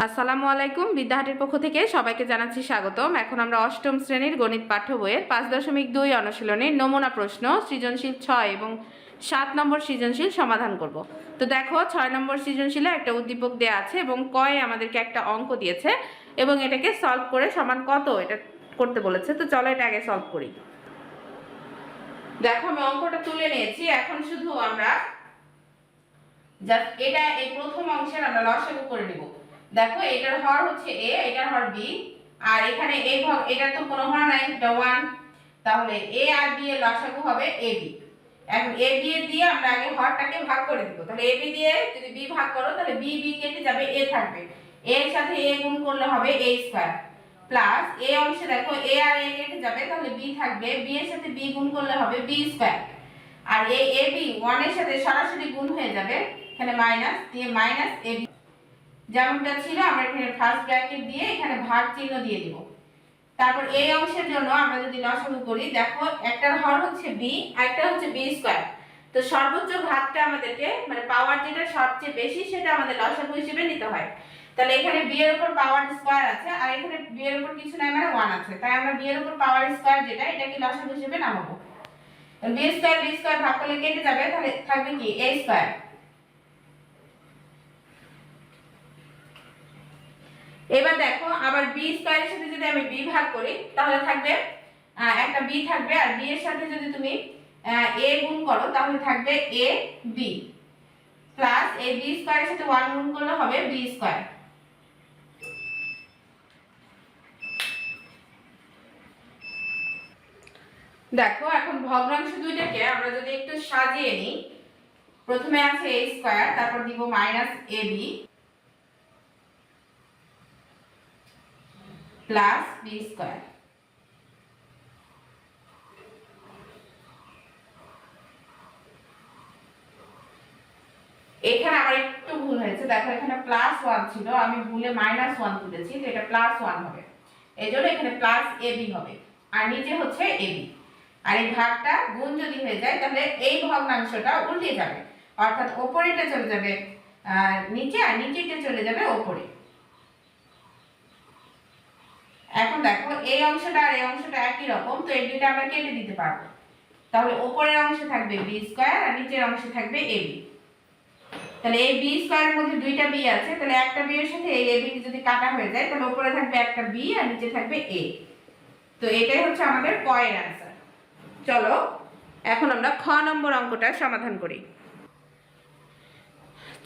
আসসালামু আলাইকুম। বিদ্যাহাটের পক্ষ থেকে সবাইকে জানাচ্ছি স্বাগতম। এখন আমরা অষ্টম শ্রেণীর গণিত পাঠ্য বইয়ের 5.2 অনুশীলনীর নমুনা প্রশ্ন সৃজনশীল 6 এবং 7 নম্বর সৃজনশীল সমাধান করব। তো দেখো 6 নম্বর সৃজনশীলে একটা উদ্দীপক দেওয়া আছে এবং কয়ে আমাদেরকে একটা অঙ্ক দিয়েছে এবং এটাকে সলভ করে সমান কত এটা করতে বলেছে। তো চলো এটা আগে সলভ করি। দেখো আমি অঙ্কটা তুলে নিয়েছি, এখন শুধু আমরা জাস্ট এটা এই প্রথম অংশের আমরা লসাগু করে নেব। দেখো এটার হর হচ্ছে a, এটার হর b, আর এখানে এই ভাগ এটার তো কোনো হর নাই, এটা 1, তাহলে a আর b এর লসাগু হবে ab। এখন a b এর দিয়ে আমরা আগে হরটাকে ভাগ করে দেব। তাহলে ab দিয়ে যদি b ভাগ করো তাহলে b b কেটে যাবে, a থাকবে, a এর সাথে a গুণ করলে হবে a স্কয়ার, প্লাস a অংশে দেখো a আর a কেটে যাবে, তাহলে b থাকবে, b এর সাথে b গুণ করলে হবে b স্কয়ার, আর এই ab 1 এর সাথে সরাসরি গুণ হয়ে যাবে, এখানে মাইনাস দিয়ে মাইনাস ab যেমনটা ছিল আমরা এখানে ফার্স্ট ব্র্যাকেট দিয়ে এখানে ভাগ চিহ্ন দিয়ে দিব। তারপর এই অংশের জন্য আমরা যদি লসাগু করি, দেখো একটার হর হচ্ছে b আর একটা হচ্ছে b স্কয়ার, তো সর্বোচ্চ ঘাতটা আমাদেরকে মানে পাওয়ার যেটা সবচেয়ে বেশি সেটা আমাদের লসাগু হিসেবে নিতে হয়। তাহলে এখানে b এর উপর পাওয়ার স্কয়ার আছে আর এখানে b এর উপর কিছু নাই মানে 1 আছে, তাই আমরা b এর উপর পাওয়ার স্কয়ার যেটা এটাকে লসাগু হিসেবে নামাবো। b স্কয়ার ভাগ করলে কেটে যাবে, তাহলে থাকবে কি a স্কয়ার। এবার দেখো আবার b স্কয়ারের সাথে যদি আমি b ভাগ করি তাহলে থাকবে একটা b থাকবে, আর b এর সাথে যদি তুমি a গুণ করো তাহলে থাকবে a b, প্লাস এই b স্কয়ারের সাথে 1 গুণ করলে হবে b স্কয়ার। দেখো এখন ভগ্নাংশ দুইটাকে আমরা যদি একটু সাজিয়ে নিই, প্রথমে আছে a স্কয়ার, তারপর দিব minus ab plus b square. এখানে আবার একটু ভুল হয়েছে, দেখো এখানে প্লাস 1 ছিল, আমি ভুলে মাইনাস 1 তুলেছি, তো এটা প্লাস 1 হবে, এজন্য এখানে প্লাস ab হবে, আর নিচে হচ্ছে ab। আর এই ভাগটা গুণ যদি হয়ে যায় তাহলে এই ভগ্নাংশটা উল্টে যাবে, অর্থাৎ উপরেটা চলে যাবে নিচে আর নিচেটা চলে যাবে উপরে। এখন দেখো এই অংশটা আর এই অংশটা একই রকম, তো এই দুটো আমরা কেটে দিতে পারবো, তাহলে উপরের অংশে থাকবে b স্কয়ার আর নিচের অংশে থাকবে ab। তাহলে এই b স্কয়ারের মধ্যে দুইটা b আছে, তাহলে একটা b এর সাথে এই ab যদি কাটা হয়ে যায় তাহলে উপরে থাকবে একটা b আর নিচে থাকবে a। তো এটাই হচ্ছে আমাদের ক এর आंसर। চলো এখন আমরা খ নম্বর অঙ্কটা সমাধান করি।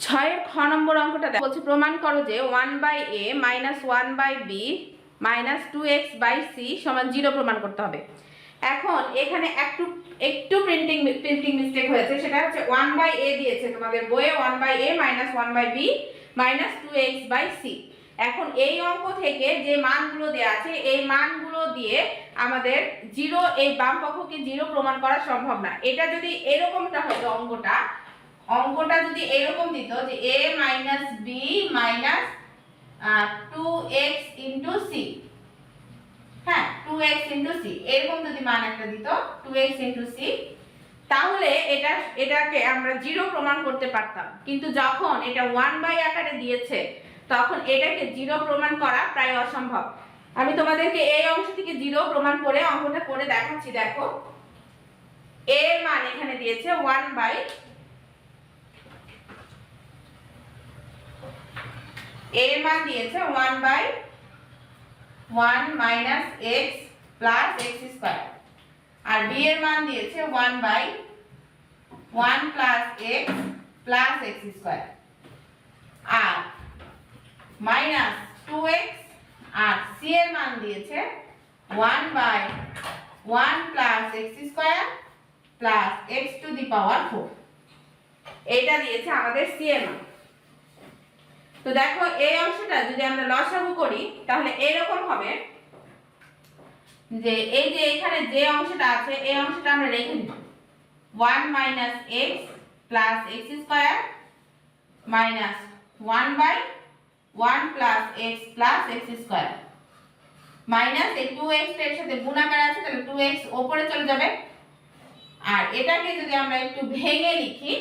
6 এর খ নম্বর অঙ্কটা বলছে প্রমাণ করো যে 1/a - 1/b - 2x/c = 0 প্রমাণ করতে হবে। এখন এখানে একটু প্রিন্টিং মিস্টেক হয়েছে, সেটা হচ্ছে 1/a দিয়েছে তোমাদের বইয়ে, 1/a - 1/b - 2x/c। এখন এই অঙ্ক থেকে যে মানগুলো দেয়া আছে এই মানগুলো দিয়ে আমাদের 0 এই বাম পক্ষকে 0 প্রমাণ করা সম্ভব না। এটা যদি এরকমটা হতো অঙ্কটা যদি এরকম দিত যে a - b - 2x * c, হ্যাঁ 2x * c, এরকম যদি মান একটা দিত 2x * c, তাহলে এটাকে আমরা 0 প্রমাণ করতে পারতাম। কিন্তু যখন এটা 1/, আকারে দিয়েছে তখন এটাকে 0 প্রমাণ করা প্রায় অসম্ভব। আমি তোমাদেরকে এই অংশ থেকে 0 প্রমাণ করে অঙ্কটা করে দেখাচ্ছি। দেখো a এর মান এখানে দিয়েছে 1/, a এর মান দিয়েছে 1/1 - x প্লাস x স্কয়ার, আর b এর মান দিয়েছে 1/1 plus x plus x square, আর মাইনাস 2x, আর c এর মান দিয়েছে 1/1 plus x square plus x to the power 4। এটা দিয়েছে আমাদের c এর মান। তো দেখো এই অংশটা যদি আমরা লসাগু করি তাহলে এরকম হবে যে এই যে এখানে যে অংশটা আছে এই অংশটা আমরা রেখে দিব, 1 - x plus x square minus 1/1 plus x plus x square, minus এই 2x এর সাথে গুণাকার আছে তাহলে 2x উপরে চলে যাবে। আর এটাকে যদি আমরা একটু ভেঙে লিখি,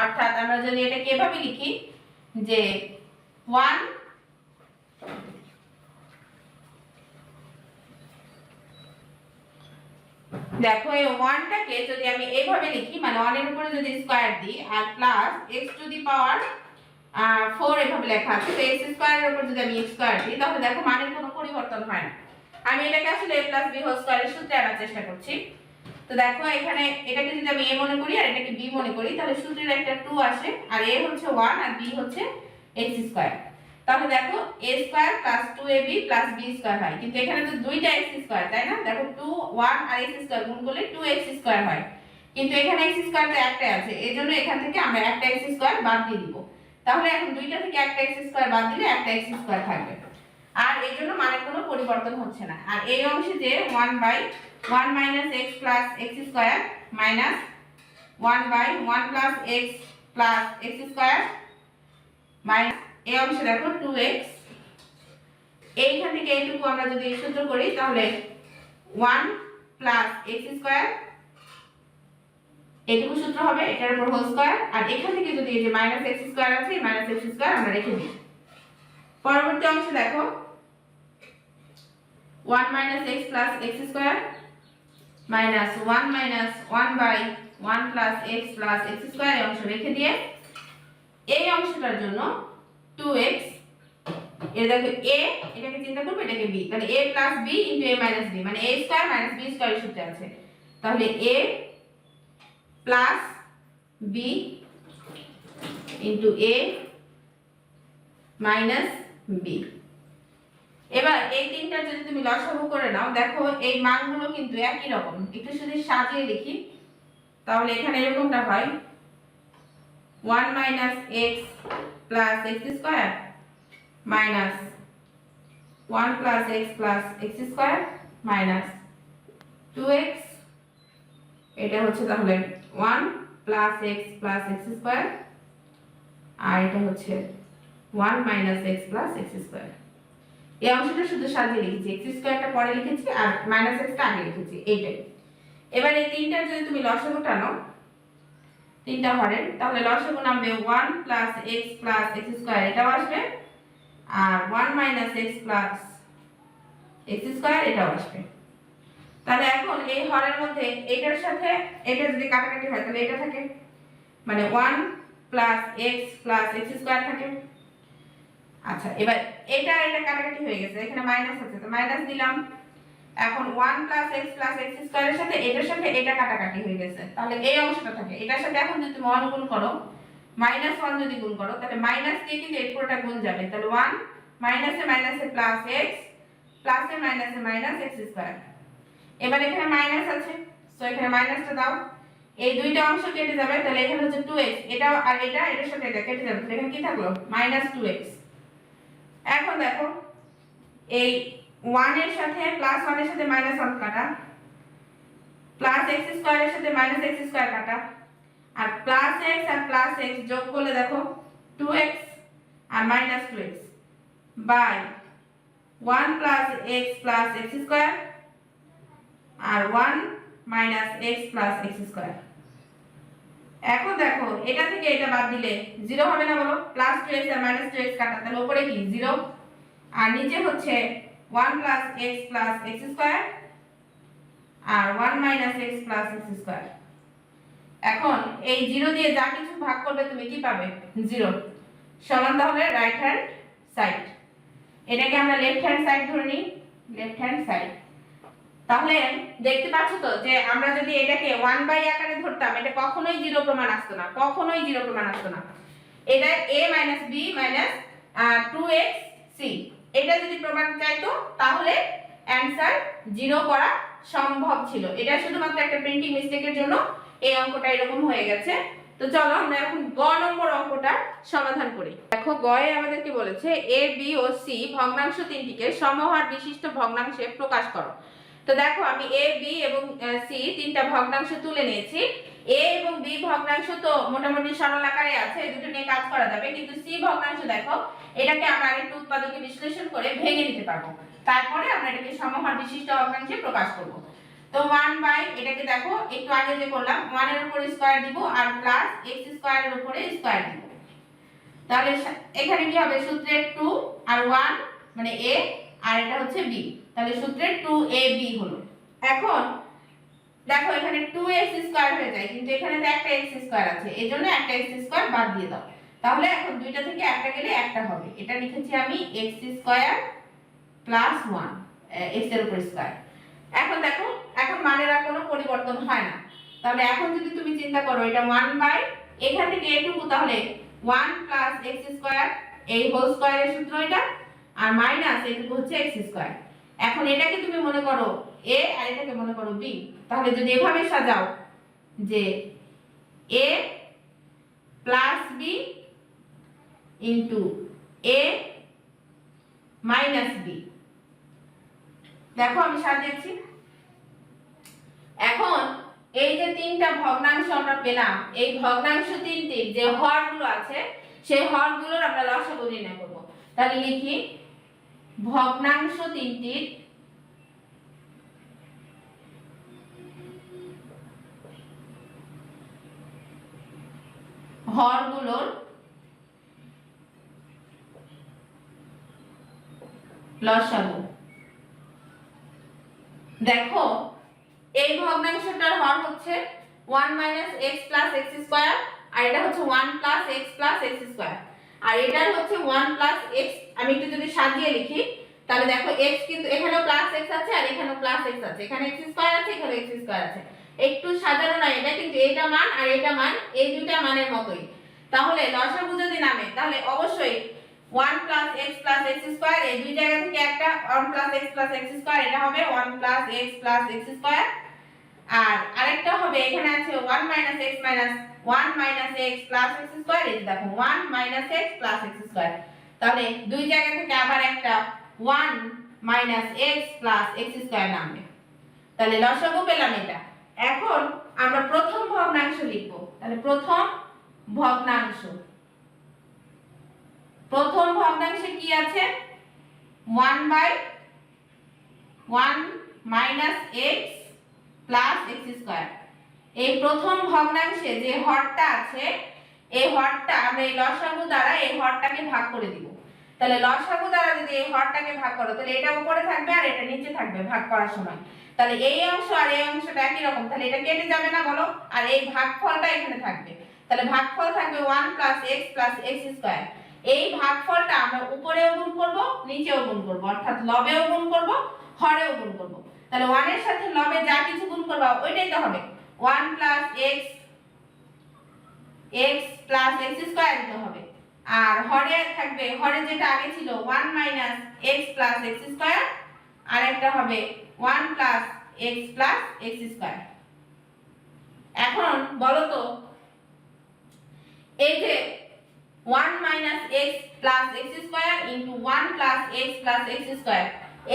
অর্থাৎ আমরা যদি এটাকে এভাবে লিখি যে 1 দেখো এই 1টাকে যদি আমি এইভাবে লিখি মানে 1 এর উপরে যদি স্কয়ার দিই আর plus x to the power 4 এভাবে লেখা আছে তো x স্কয়ারের উপর যদি আমি x স্কয়ার দিই তাহলে দেখো মানের কোনো পরিবর্তন হয় না। আমি এটাকে আসলে a b হোল স্কয়ারের সূত্রে আনার চেষ্টা করছি। তো দেখো এখানে এটাকে যদি আমি a মনে করি আর এটাকে b মনে করি তাহলে সূত্রের একটা 2 আসে আর a হচ্ছে 1 আর b হচ্ছে x স্কয়ার। তাহলে দেখো a square plus 2ab plus b square হয় কিন্তু এখানে তো দুইটা x স্কয়ার তাই না। দেখো 2 1 আর x স্কয়ার গুণ করলে 2x স্কয়ার হয় কিন্তু এখানে x স্কয়ার তো একটাই আছে এজন্য এখান থেকে আমরা একটা x স্কয়ার বাদ দিয়ে দিব। তাহলে এখন দুইটা থেকে একটা x স্কয়ার বাদ দিলে একটা x স্কয়ার থাকবে আর এই জন্য মানের কোনো পরিবর্তন হচ্ছে না। আর এই অংশে যে 1/1 minus x plus x square minus 1/1 plus x plus x square minus এই অংশে দেখো 2x এইখান থেকে এইটুকু আমরা যদি সূত্র করি তাহলে 1 প্লাস x স্কয়ার এইটুকু সূত্র হবে এটার উপর হোল স্কয়ার আর এখান থেকে যদি এই যে মাইনাস x স্কয়ার আছে মাইনাস x স্কয়ার আমরা রেখে দিই। পরবর্তী অংশে দেখো 1 minus x plus x square minus 1 minus 1/1 plus x plus x square এই অংশ রেখে দিয়ে এই অংশটার জন্য 2x এর দেখো a এটাকে চিন্তা করব এটাকে b তাহলে a plus b into a minus b মানে a square minus b square সূত্রে আছে তাহলে a plus b into a minus b। এবার এই তিনটা যদি তুমি লসাগু করে নাও দেখো এই মানগুলো কিন্তু একই রকম একটু শুধু সাজিয়ে লিখি তাহলে এখানে এরকমটা হয় 1 minus x plus x square minus 1 plus x plus x square minus 2x এটা হচ্ছে তাহলে 1 plus x plus x square আর এটা হচ্ছে 1 minus x plus x square. এই অংশটা শুধু সাজিয়ে লিখেছি x স্কয়ারটা পরে লিখেছি আর মাইনাস x টা আগে লিখেছি এইটাই। এবার এই তিনটার যদি তুমি লসাগু টানো তিনটা হরের তাহলে লসাগু নামবে 1 plus x plus x square এটাও আসবে আর 1 minus x plus x square এটাও আসবে। তাহলে এখন এই হরের মধ্যে এটার সাথে এটা যদি কাটাকাটি হয় তাহলে এটা থাকে মানে 1 plus x plus x square থাকে। আচ্ছা এবার এটা কাটাকাটি হয়ে গেছে এখানে মাইনাস আছে তো মাইনাস দিলাম এখন 1 প্লাস x প্লাস x স্কয়ারের সাথে এটার সাথে এটা কাটাকাটি হয়ে গেছে তাহলে এই অংশটা থাকে এটার সাথে এখন যদি তুমি 1 গুণ করো মাইনাস 1 যদি গুণ করো তাহলে মাইনাস দিয়ে কিন্তু এই পুরোটা গুণ যাবে তাহলে 1 মাইনাসে মাইনাসে প্লাস x প্লাসে মাইনাসে মাইনাস x স্কয়ার। এবার এখানে মাইনাস আছে সো এখানে মাইনাসটা দাও এই দুইটা অংশ কেটে যাবে তাহলে এখানে হচ্ছে 2x এটা আর এটা এটার সাথে এটা কেটে যাবে তাহলে এখানে কি থাকলো মাইনাস 2x। এখন দেখো এই 1 এর সাথে প্লাস 1 এর সাথে মাইনাস 1 কাটা প্লাস x স্কয়ার এর সাথে মাইনাস x স্কয়ার কাটা আর প্লাস x আর প্লাস x যোগ করলে দেখো 2x আর minus 2x by 1 plus x plus x square আর 1 minus x plus x square. এখন দেখো এটা থেকে এটা বাদ দিলে 0 হবে না বলো প্লাস 2x আর মাইনাস 2x কাটা তাহলে উপরে কি 0 আর নিচে হচ্ছে 1 plus x plus x square আর 1 minus x plus x square. এখন এই 0 দিয়ে যা কিছু ভাগ করবে তুমি কি পাবে 0 সমান তাহলে রাইট হ্যান্ড সাইড এটাকে আমরা লেফট হ্যান্ড সাইড ধরে নিই লেফট হ্যান্ড সাইড। তাহলে দেখতে পাচ্ছ তো যে আমরা যদি এটাকে 1 আকারে ধরতাম এটা কখনোই 0 প্রমাণ আসতো না কখনোই 0 প্রমাণ আসতো না। এটা a b 2x c এটা যদি প্রমাণ চাইতো তাহলে অ্যানসার 0 করা সম্ভব ছিল। এটা শুধুমাত্র একটা প্রিন্টিং মিস্টেকের জন্য এই অঙ্কটা এরকম হয়ে গেছে। তো চলো আমরা এখন গ নম্বর অঙ্কটা সমাধান করি। দেখো গয়ে আমাদেরকে বলেছে a b ও c ভগ্নাংশ তিনটিকে সমহার বিশিষ্ট ভগ্নাংশে প্রকাশ করো। তো দেখো আমি a b এবং c তিনটা ভগ্নাংশ তুলে নিয়েছি। a এবং b ভগ্নাংশ তো মোটামুটি সরল আকারে আছে এই দুটো নিয়ে কাজ করা যাবে কিন্তু c ভগ্নাংশ দেখো এটাকে আমরা আরেকটু উৎপাদকে বিশ্লেষণ করে ভেঙে নিতে পারবো তারপরে আমরা এটাকে সমহার বিশিষ্ট ভগ্নাংশে প্রকাশ করব। তো 1 এটাকে দেখো একটু আগে যে করলাম 1 এর উপরে স্কয়ার দিব আর প্লাস x স্কয়ার এর উপরে স্কয়ার দিব তাহলে এখানে কি হবে সূত্রের 2 আর 1 মানে a আর এটা হচ্ছে b তাহলে সূত্রের 2ab হলো। এখন দেখো এখানে 2x স্কয়ার হয়ে যায়, কিন্তু এখানে তো একটা x স্কয়ার আছে, এজন্য একটা x স্কয়ার বাদ দিয়ে দাও। তাহলে এখন দুইটা থেকে একটা গেলে একটা হবে। এটা লিখেছি আমি x স্কয়ার প্লাস 1 x এর উপর স্কয়ার। এখন দেখো এখন মানের আর কোনো পরিবর্তন হয় না। তাহলে এখন যদি তুমি চিন্তা করো এটা 1 বাই এখান থেকে এটুকু, তাহলে 1 প্লাস x স্কয়ার এই হোল স্কয়ারের সূত্র এটা, আর মাইনাস এটুকু হচ্ছে x স্কয়ার। এখন এটাকে তুমি মনে করো a আর এটাকে মনে করো b। তাহলে যদি এভাবে সাজাও যে a plus b into a minus b, দেখো আমি সাজিয়েছি। এখন এই যে তিনটা ভগ্নাংশ আমরা পেলাম, এই ভগ্নাংশ তিনটির যে হরগুলো আছে সেই হরগুলোর আমরা লসাগু নির্ণয় করব। তাহলে লিখি ভগ্নাংশ তিনটির হরগুলোর লসাগু। দেখো এই ভগ্নাংশটার হর হচ্ছে 1 x + x², আর এটা হচ্ছে 1 + x + x², আর এটার হচ্ছে 1 + x। আমি একটু যদি সাজিয়ে লিখি তাহলে দেখো x কিন্তু এখানেও +x আছে আর এখানেও +x আছে, এখানে x² আছে এখানে x² আছে। একটু সাজানো না, এটা কিন্তু এটা মান আর এটা মান এই দুইটা মানের মতোই। তাহলে লসাগু যদি নামে তাহলে অবশ্যই 1 + x + x² এই দুই জায়গা থেকে একটা 1 + x + x² এটা হবে 1 + x + x², আর আরেকটা হবে এখানে আছে 1 - x - 1 - x + x² এই দেখো 1 - x + x²। তাহলে দুই জায়গা থেকে আবার একটা 1 - x + x² নামবে। তাহলে লসাগু পেলাম এটা। এখন আমরা প্রথম ভগ্নাংশ লিখব। তাহলে প্রথম ভগ্নাংশে কি আছে 1/1 - x + x²। এই প্রথম ভগ্নাংশে যে হরটা আছে এই হরটা আমরা এই লসাগু দ্বারা এই হরটাকে ভাগ করে দিব। তাহলে লসাগু দ্বারা যদি এই হরটাকে ভাগ করো তাহলে এটা উপরে থাকবে আর এটা নিচে থাকবে ভাগ করার সময়। তাহলে এই অংশ আর এই অংশটা একই রকম, তাহলে এটা কেটে যাবে না বলো, আর এই ভাগফলটা এখানে থাকবে। তাহলে ভাগফল থাকবে 1 + x + x²। এই ভাগফলটা আমরা উপরেও গুণ করব নিচেও গুণ করব, অর্থাৎ লবেও গুণ করব হরেও গুণ করব। তাহলে 1 এর সাথে লবে যা কিছু গুণ করবা ওইটাই তো হবে 1 + x + x² দিতে হবে, আর হরে থাকবে হরে যেটা আগে ছিল 1 - x + x², আর একটা হবে 1 + x + x²। এখন বলো তো এই যে 1 - x + x² * 1 + x + x²,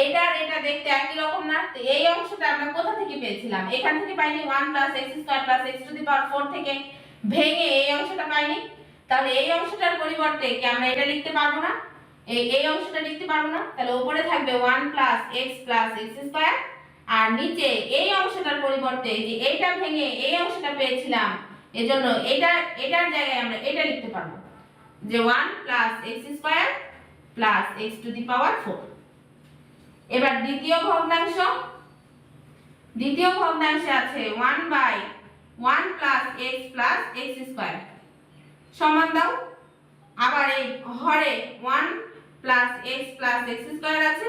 এটা দেখতে একই রকম না? তো এই অংশটা আমরা কোথা থেকে পেয়েছিলাম? এখান থেকে পাইনি 1 + x² + x⁴ থেকে ভেঙে এই অংশটা পাইনি। তাহলে এই অংশটার পরিবর্তে কি আমরা এটা লিখতে পারবো না? এই অংশটা লিখতে পারবো না? তাহলে উপরে থাকবে 1 + x + x², আর নিচে এই অংশটার পরিবর্তে যে এইটা ভেঙে এই অংশটা পেয়েছিলাম, এজন্য এটার জায়গায় আমরা এটা লিখতে পারবো যে 1 + x² + x⁴। এবার দ্বিতীয় ভগ্নাংশে আছে 1/1 + x + x² সমান দাও। আবার এই হরে 1 + x + x² আছে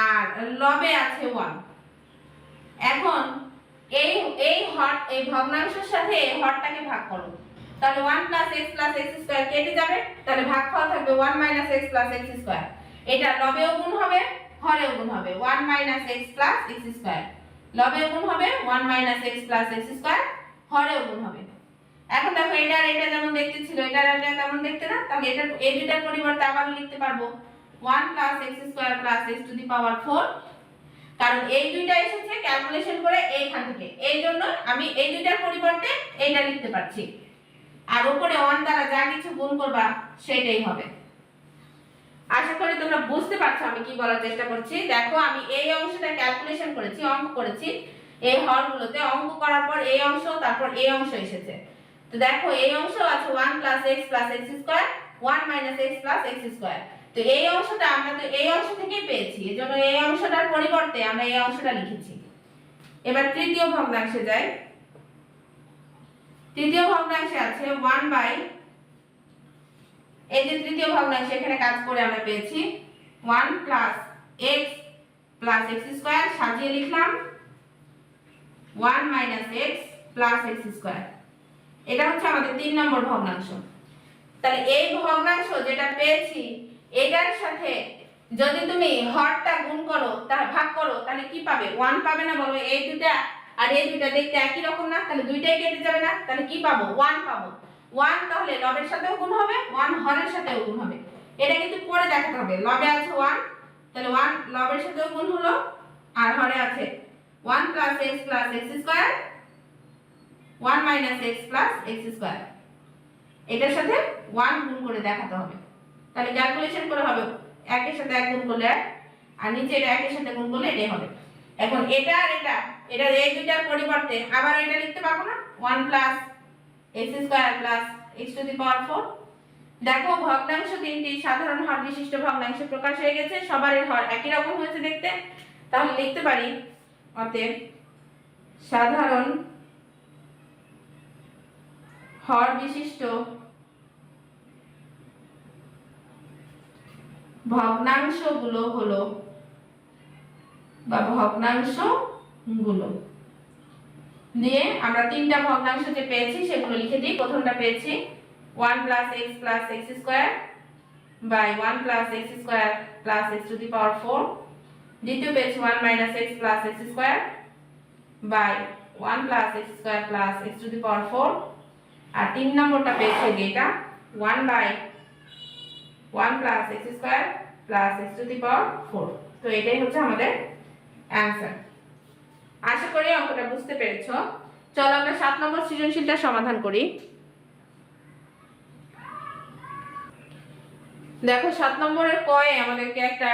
আর লবে আছে 1। এখন এই ভগ্নাংশের সাথে এই হরটাকে ভাগ করো, তাহলে 1 + x + x² কেটে যাবে, তাহলে ভাগফল থাকবে 1 - x + x²। এটা লবেও গুণ হবে হরেও গুণ হবে 1 - x + x², লবেও গুণ হবে 1 - x + x², হরেও গুণ হবে। এখন দেখো এটা যেমন দেখতে ছিল এটা তেমন দেখতে না, তাহলে এটা এই দুটার পরিবর্তে আবার লিখতে পারবো 1 + x² + x⁴, কারণ এই দুইটা এসেছে ক্যালকুলেশন করে এইখান থেকে, এই জন্য আমি এই দুইটার পরিবর্তে এইটা লিখতে পারছি, আর উপরে 1 দ্বারা যা কিছু গুণ করবা সেটাই হবে। আশা করি তোমরা বুঝতে পারছো আমি কি বলার চেষ্টা করছি। দেখো আমি এই অংশটা ক্যালকুলেশন করেছি, অঙ্ক করেছি, এই হরগুলোতে অঙ্ক করার পর এই অংশ তারপর এই অংশ এসেছে। তো দেখো এই অংশ আছে 1 + x + x², 1 - x + x²। তো এই অংশটা আমরা তো এই অংশ থেকেই পেয়েছি, এজন্য এই অংশটার পরিবর্তে আমরা এই অংশটা লিখেছি। এবার তৃতীয় ভগ্নাংশে যাই। তৃতীয় ভগ্নাংশে আছে 1 বাই, এই যে তৃতীয় ভগ্নাংশ এখানে কাজ করে আমরা পেয়েছি 1 plus x plus x square, সাজিয়ে লিখলাম 1 minus x plus x square. এটা হচ্ছে আমাদের 3 নম্বর ভগ্নাংশ। তাহলে এই ভগ্নাংশ যেটা পেয়েছি এটার সাথে যদি তুমি হরটা গুণ করো, তাহলে ভাগ করো, তাহলে কি পাবে? 1 পাবে না বলো? এই দুটো আর এই দুটো দেখতে একই রকম না? তাহলে দুইটাই কেটে যাবে না? তাহলে কি পাবো? 1 পাবো। 1 তাহলে লবের সাথেও গুণ হবে, 1 হরের সাথেও গুণ হবে। এটা কিন্তু পরে দেখাতে হবে। লবে আছে 1, তাহলে 1 লবের সাথেও গুণ হলো, আর হরে আছে 1 plus x plus x square, 1 minus x plus x square. এটার সাথে 1 গুণ করে দেখাতে হবে। তাহলে ক্যালকুলেশন করে হবে, একের সাথে 1 গুণ করলে 1, আর নিচে এটা একের সাথে গুণ করলে এটাই হবে। এখন এটা আর এটা এই দুইটার পরিবর্তে আবার এটা লিখতে পারবো না? 1 plus x square plus x to the power 4। দেখো ভগ্নাংশ তিনটি সাধারণ হর বিশিষ্ট ভগ্নাংশে প্রকাশ হয়ে গেছে, সবারই হর একই রকম হয়েছে দেখতে। তাহলে লিখতে পারি অতএব সাধারণ হর বিশিষ্ট ভগ্নাংশগুলো হলো বা ভগ্নাংশগুলো দিয়ে আমরা তিনটা ভগ্নাংশ যে পেয়েছি সেগুলো লিখে দিই। প্রথমটা পেয়েছি 1 plus x plus x square by 1 plus x square plus x to the power 4। দ্বিতীয় পেয়েছি 1 minus x plus x square by 1 plus x square plus x to the power 4। আর 3 নম্বরটা পেয়েছি এটা 1 by 1 plus x square plus x to the power 4। তো এটাই হচ্ছে আমাদের অ্যানসার। আশা করি অঙ্কটা বুঝতে পেরেছো। চলো আমরা 7 নম্বর সৃজনশীলটা সমাধান করি। দেখো 7 নম্বরের কয়ে আমাদেরকে একটা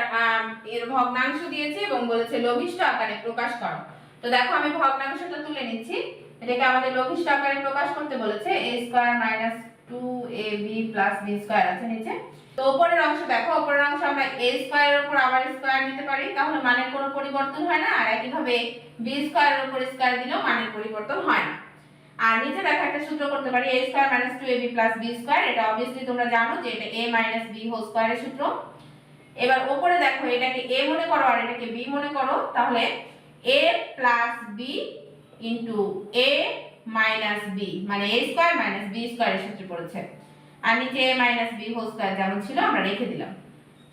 এর ভগ্নাংশ দিয়েছে এবং বলেছে লঘিষ্ঠ আকারে প্রকাশ করো। তো দেখো আমি ভগ্নাংশটা তুলে নিচ্ছি। এটাকে আমাদের লঘিষ্ঠ আকারে প্রকাশ করতে বলেছে a square minus 2ab plus b square আছে নিচে। তো উপরের অংশ দেখো, উপরের অংশ আমরা a স্কয়ারের উপর আবার স্কয়ার দিতে পারি, তাহলে মানের কোনো পরিবর্তন হয় না। আর একইভাবে b স্কয়ারের উপর স্কয়ার দিলেও মানের পরিবর্তন হয় না। আর নিচে দেখো একটা সূত্র করতে পারি a square minus 2ab plus b square. এটা obviously তোমরা জানো যে এটা a মাইনাস b হোল স্কয়ারের সূত্র। এবার উপরে দেখো এটাকে a মনে করো আর এটাকে b মনে করো, তাহলে a plus b into a minus b মানে a স্কয়ার মাইনাস b স্কয়ারের সূত্রে পড়েছে। আর নিচে a minus b whole square যেমন ছিল আমরা রেখে দিলাম।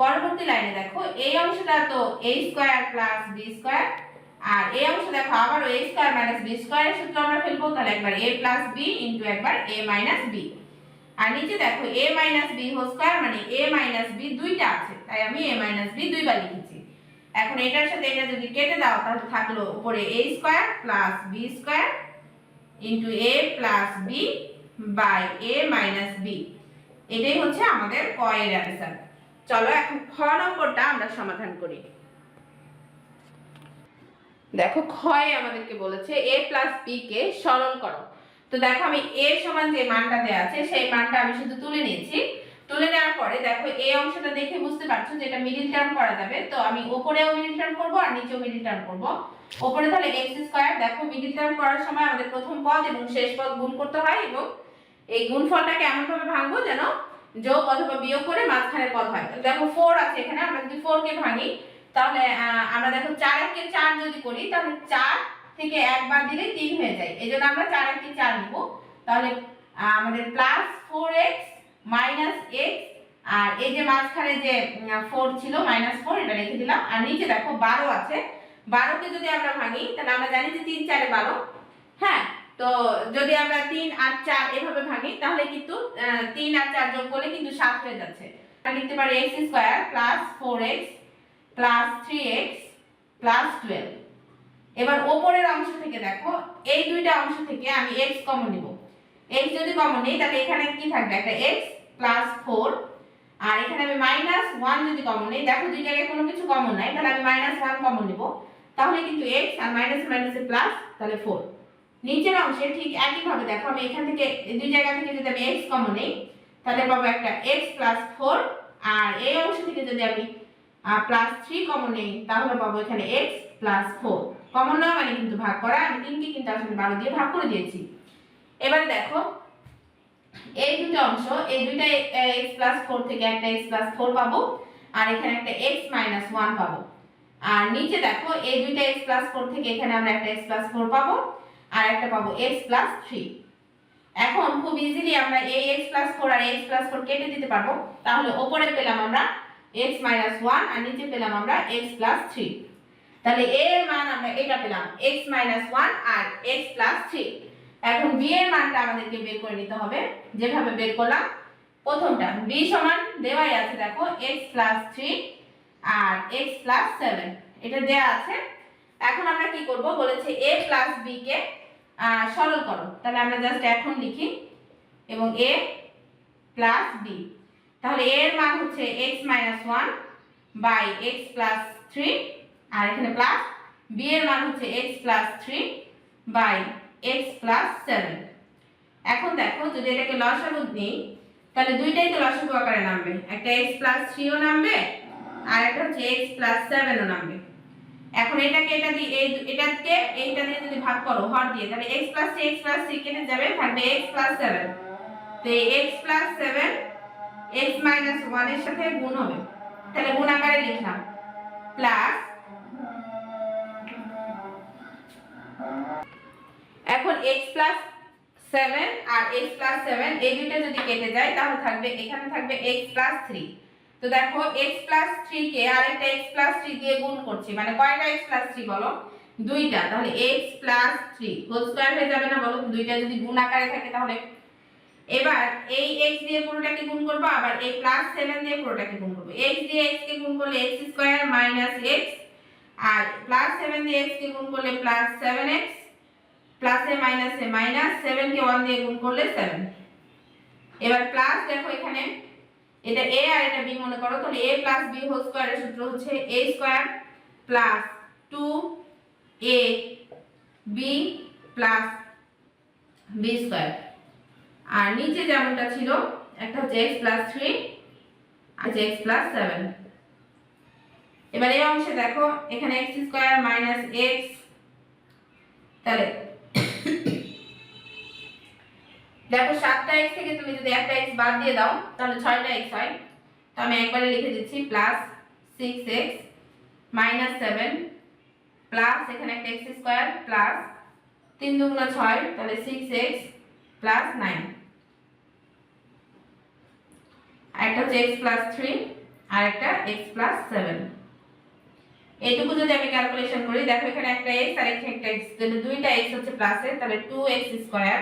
পরবর্তী লাইনে দেখো এই অংশটা তো a square plus b square, আর এই অংশ দেখো আবারও a স্কয়ার মাইনাস b স্কয়ারের সূত্র আমরা ফেলবো, তাহলে একবার a প্লাস b ইনটু একবার a মাইনাস b। আর নিচে দেখো a minus b whole square মানে a মাইনাস b দুইটা আছে, তাই আমি a মাইনাস b দুইবার লিখেছি। এখন এটার সাথে এটা যদি কেটে দাও তাহলে থাকলো উপরে a square plus b square into a plus b by a minus b। এটাই হচ্ছে আমাদের ক এর অ্যানসার। চলো এখন খ নম্বরটা আমরা সমাধান করি। দেখো ক্ষয় আমাদেরকে বলেছে a প্লাস b কে সরল করো। তো দেখো আমি a সমান যে মানটা দেয়া আছে সেই মানটা আমি শুধু তুলে নিয়েছি। তুলে নেওয়ার পরে দেখো এই অংশটা দেখে বুঝতে পারছো যে এটা মিডল টার্ম করা যাবে। তো আমি উপরেও মিডল টার্ম করব আর নিচেও মিডল টার্ম করব। উপরে তাহলে x স্কয়ার, দেখো মিডল টার্ম করার সময় আমাদের প্রথম পদ এবং শেষ পদ গুণ করতে হয় এবং এই গুণফলটাকে এমন ভাবে ভাঙবো যেন যোগ অথবা বিয়োগ করে মাঝখানের পদ হয়। তো দেখো 4 আছে এখানে, আমরা যদি 4 কে ভাঙি তাহলে আমরা দেখো 4 কে 4 যদি করি তাহলে 4 থেকে 1 বাদ দিলে 3 হয়ে যায়। এজন্য আমরা 4 কে 4 নিব। তাহলে আমাদের প্লাস 4x মাইনাস x, আর এই যে মাঝখানে যে 4 ছিল মাইনাস 4 এটা রেখে দিলাম। আর নিচে দেখো 12 আছে, 12 কে যদি আমরা ভাঙি তাহলে আমরা জানি যে 3 4 এ 12। হ্যাঁ, তো যদি আমরা 3 আর 4 এভাবে ভাঙি তাহলে কিন্তু 3 আর 4 যোগ করলে কিন্তু 7 হয়ে যাচ্ছে। আমরা লিখতে পারি x square plus 4x plus 3x plus 12। এবার উপরের অংশ থেকে দেখো এই দুইটা অংশ থেকে আমি x কমন নিব। x যদি কমন নিই তাহলে এখানে কি থাকবে? একটা x প্লাস 4, আর এখানে আমি মাইনাস 1 যদি কমন নিই, দেখো দুই জায়গায় কোনো কিছু কমন নাই, তাহলে আমি মাইনাস 1 কমন নিব, তাহলে কিন্তু x আর মাইনাস মাইনাসে প্লাস, তাহলে 4। নিচের অংশে ঠিক একই ভাবে দেখো আমি এখান থেকে দুই জায়গা থেকে যদি আমি x কমন নিই তাহলে পাবো একটা x প্লাস 4, আর এই অংশ থেকে যদি আমি প্লাস 3 কমন নিই তাহলে পাবো এখানে x প্লাস 4। কমন নেওয়া মানে কিন্তু ভাগ করা, আমি 3কে কিন্তু আসলে 12 দিয়ে ভাগ করে দিয়েছি। এবারে দেখো এই দুটো অংশ, এই দুইটা x প্লাস 4 থেকে একটা x প্লাস 4 পাবো, আর এখানে একটা x মাইনাস 1 পাবো। আর নিচে দেখো এই দুইটা x প্লাস 4 থেকে এখানে আমরা একটা x প্লাস 4 পাবো, আর একটা পাবো x প্লাস 3। এখন খুব ইজিলি আমরা এই x প্লাস 4 আর x প্লাস 4 কেটে দিতে পারবো। তাহলে উপরে পেলাম আমরা x মাইনাস 1 আর নিচে পেলাম আমরা x প্লাস 3। তাহলে a এর মান আমরা এটা পেলাম x মাইনাস 1 আর x প্লাস 3। এখন b এর মানটা আমাদেরকে বের করে নিতে হবে, যেভাবে বের করলাম প্রথমটা। b সমান দেওয়াই আছে, দেখো x প্লাস 3 আর x প্লাস 7 এটা দেয়া আছে। এখন আমরা কি করব, বলেছে a প্লাস b কে সরল করো। তাহলে আমরা জাস্ট এখন লিখি এবং a প্লাস b। তাহলে a এর মান হচ্ছে x minus 1 by x plus 3, আর এখানে প্লাস b এর মান হচ্ছে x plus 3 by x plus 7। এখন দেখো যদি এটাকে লসাগু নিই তাহলে দুইটাই তো লসাগু আকারে নামবে, একটা x প্লাস 3 ও নামবে আর একটা হচ্ছে x প্লাস 7 ও নামবে। এখন এটাকে এটা দিয়ে এটাকে এইটা দিয়ে যদি ভাগ করো হর দিয়ে, তাহলে x প্লাস 3 x প্লাস 3 কেটে যাবে, থাকবে x প্লাস 7। তো এই x প্লাস 7 x মাইনাস 1 এর সাথে গুণ হবে, তাহলে গুণ আকারে লিখলাম প্লাস। এখন x প্লাস 7 আর x প্লাস 7 এই দুইটা যদি কেটে যায় তাহলে থাকবে এখানে থাকবে x প্লাস 3। তো দেখো x প্লাস 3 কে আরেকটা x প্লাস 3 দিয়ে গুণ করছি, মানে কয়টা x প্লাস 3 বলো, দুইটা। তাহলে x প্লাস 3 হোল স্কয়ার হয়ে যাবে না বলো, দুইটা যদি গুণ আকারে থাকে তাহলে। এবার এই x দিয়ে পুরোটাকে গুণ করব, আবার এই প্লাস 7 দিয়ে পুরোটাকে গুণ করব। x দিয়ে x কে গুণ করলে x স্কয়ার মাইনাস x, আর প্লাস 7 দিয়ে x কে গুণ করলে প্লাস 7x, প্লাসে মাইনাসে মাইনাস, 7 কে 1 দিয়ে গুণ করলে 7। এবার প্লাস দেখো এখানে এটা a আর এটা b মনে করো, তাহলে a প্লাস b হোল স্কয়ারের সূত্র হচ্ছে a square plus 2a b plus b square. আর নিচে যেমনটা ছিল একটা হচ্ছে x প্লাস 3 আর x প্লাস 7। এবার এই অংশে দেখো এখানে x স্কয়ার মাইনাস x, তাহলে দেখো 7টা x থেকে তুমি যদি একটা x বাদ দিয়ে দাও তাহলে 6টা x হয়। তো আমি একবারে লিখে দিচ্ছি প্লাস 6x মাইনাস 7 প্লাস এখানে একটা x স্কয়ার প্লাস 3 দুগুণা 6, তাহলে 6x প্লাস 9। আরেকটা হচ্ছে x প্লাস 3 আর একটা x প্লাস 7। এইটুকু যদি আমি ক্যালকুলেশন করি, দেখো এখানে একটা x আর এখানে একটা x, তাহলে দুইটা x হচ্ছে প্লাসের, তাহলে 2x স্কয়ার।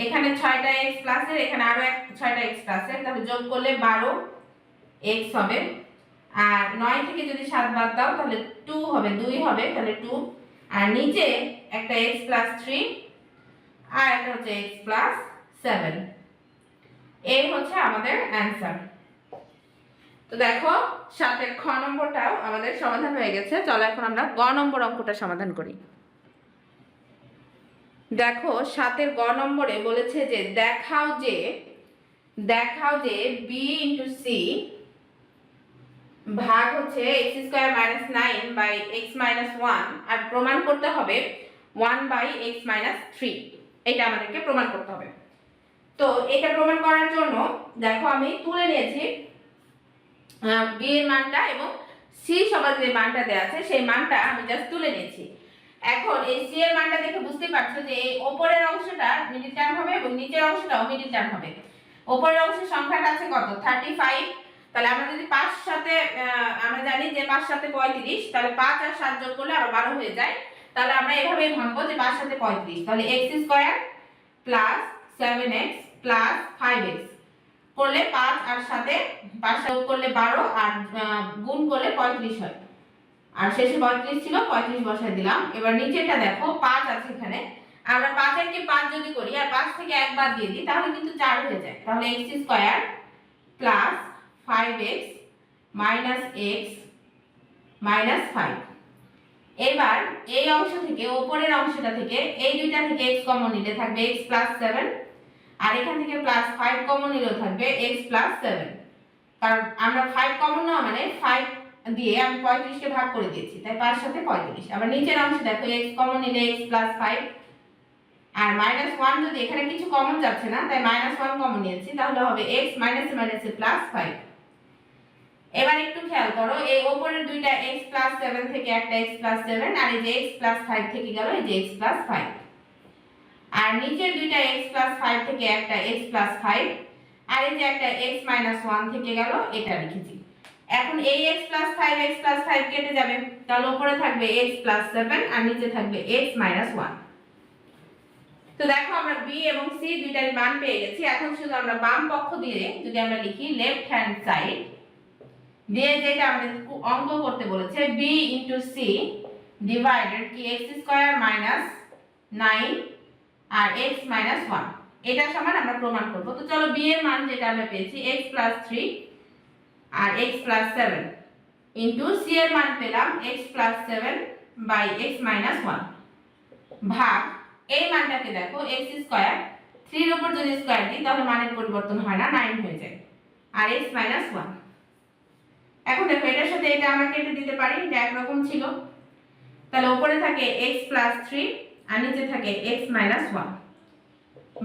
এখানে 6টা x প্লাসের, এখানে আরো 6টা x প্লাসের, তাহলে যোগ করলে 12x হবে। আর 9 থেকে যদি 7 বাদ দাও তাহলে 2 হবে, 2 হবে, তাহলে 2। আর নিচে একটা x প্লাস 3 আর একটা হচ্ছে x প্লাস 7। এই হচ্ছে আমাদের অ্যানসার। তো দেখো 7 খ নম্বরটাও আমাদের সমাধান হয়ে গেছে। চলো এখন আমরা গ নম্বর অঙ্কটা সমাধান করি। দেখো 7 গ নম্বরে বলেছে যে দেখাও যে b ইনটু c ভাগ হচ্ছে x square minus 9 by x minus 1, আর প্রমাণ করতে হবে 1 বাই x মাইনাস 3। এটা আমাদেরকে প্রমাণ করতে হবে। তো এটা প্রমাণ করার জন্য দেখো আমি তুলে নিয়েছি b এর মানটা এবং c সবার যে মানটা দেওয়া আছে সেই মানটা আমি জাস্ট তুলে নিয়েছি। এখন এই c এর মানটা দেখে বুঝতে পারছো যে এই উপরের অংশটা মিডল টার্ম হবে এবং নিচের অংশটাও মিডল টার্ম হবে। উপরের অংশের সংখ্যাটা আছে কত, 35। তাহলে আমরা যদি 5 সাথে আমরা জানি যে 5 সাথে 35, তাহলে 5 আর 7 যোগ করলে আবার 12 হয়ে যায়। তাহলে আমরা এভাবেই ভাঙবো যে 5 সাথে 35, তাহলে x square plus 7x plus 5x করলে 5 আর সাথে 5 যোগ করলে 12 আর গুণ করলে 35 হয়। আর শেষে 35 ছিল, 35 বসায় দিলাম। এবার নিচেরটা দেখো 5 আছে এখানে, আমরা 5 এর কে 5 যদি করি আর 5 থেকে 1 বাদ দিয়ে দিই তাহলে কিন্তু 4 হয়ে যায়। তাহলে x square plus 5x minus x minus 5। এবার এই অংশ থেকে উপরের অংশটা থেকে এই দুইটা থেকে x কমন নিলে থাকবে x প্লাস 7, আর এখান থেকে প্লাস 5 কমন নিলেও থাকবে x প্লাস 7। কারণ আমরা 5 কমন নেওয়া মানে 5 দিয়ে আমি 35 কে ভাগ করে দিয়েছি, তাই 5 সাথে 35। আবার নিচের অংশে দেখো x কমন নিলে x প্লাস 5 আর -1, যদি এখানে কিছু কমন যাচ্ছে না তাই -1 কমন নিয়েছি, তাহলে হবে x মাইনাসে মাইনাসে প্লাস 5। এবার একটু খেয়াল করো, এই উপরের দুইটা x প্লাস 7 থেকে একটা x প্লাস 7 আর এই যে x প্লাস 5 থেকে গেল এই যে x প্লাস 5, আর নিচের দুইটা x প্লাস 5 থেকে একটা x প্লাস 5 আর এই যে একটা x মাইনাস 1 থেকে গেল, এটা লিখেছি। এখন এই x প্লাস 5 কেটে যাবে, তাহলে উপরে থাকবে x প্লাস 7 আর নিচে থাকবে x মাইনাস 1। তো দেখো আমরা b এবং c দুইটারই মান পেয়ে গেছি। এখন শুধু আমরা বাম পক্ষ দিয়ে যদি আমরা লিখি লেফট হ্যান্ড সাইড দিয়ে, যেটা আমাদের অঙ্ক করতে বলেছে b ইনটু c ডিভাইডেড কি x স্কয়ার মাইনাস 9 আর x মাইনাস 1, এটা সমান আমরা প্রমাণ করব। তো চলো b এর মান যেটা আমরা পেয়েছি x প্লাস 3 আর x প্লাস 7 ইনটু c এর মান পেলাম x plus 7 by x minus 1 ভাগ এই মানটাকে দেখো x স্কয়ার 3 এর উপর যদি স্কয়ার দিই তাহলে মানের পরিবর্তন হয় না, 9 হয়ে যায়, আর x মাইনাস 1। এখন দেখো এটার সাথে এটা আমরা কেটে দিতে পারি, এটা একরকম ছিল, তাহলে উপরে থাকে x প্লাস 3 আর নিচে থাকে x মাইনাস 1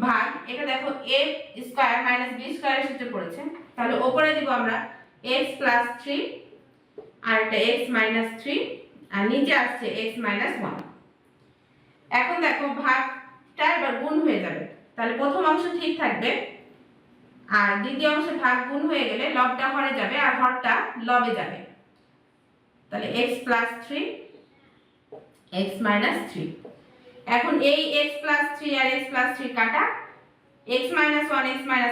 ভাগ এটা দেখো a স্কয়ার মাইনাস b স্কয়ারের সাথে পড়েছে, তাহলে উপরে দিব আমরা x প্লাস 3 আর এটা x মাইনাস 3 আর নিচে আসছে x মাইনাস 1। এখন দেখো ভাগটা এবার গুণ হয়ে যাবে, তাহলে প্রথম অংশ ঠিক থাকবে আর দ্বিতীয় অংশে ভাগ গুণ হয়ে গেলে লবটা হরে যাবে আর হরটা লবে যাবে, তাহলে x প্লাস 3 x মাইনাস 3। এখন এই x প্লাস 3 আর x প্লাস 3 কাটা, x মাইনাস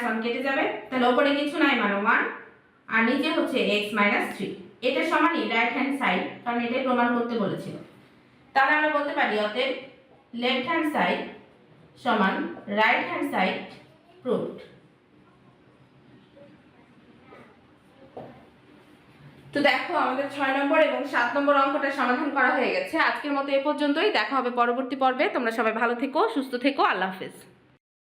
1 কেটে যাবে, তাহলে উপরে কিছু নাই মানে 1 আর নিচে হচ্ছে x মাইনাস 3। এটা সমানই রাইট হ্যান্ড সাইড, কারণ এটাই প্রমাণ করতে বলেছিল। তাহলে আমরা বলতে পারি অতএব লেফট হ্যান্ড সাইড সমান রাইট হ্যান্ড সাইড প্রুভড। তো দেখো আমাদের 6 নম্বর এবং 7 নম্বর অঙ্কটা সমাধান করা হয়ে গেছে। আজকের মতো এ পর্যন্তই, দেখা হবে পরবর্তী পর্বে। তোমরা সবাই ভালো থেকো, সুস্থ থেকো, আল্লাহ হাফেজ।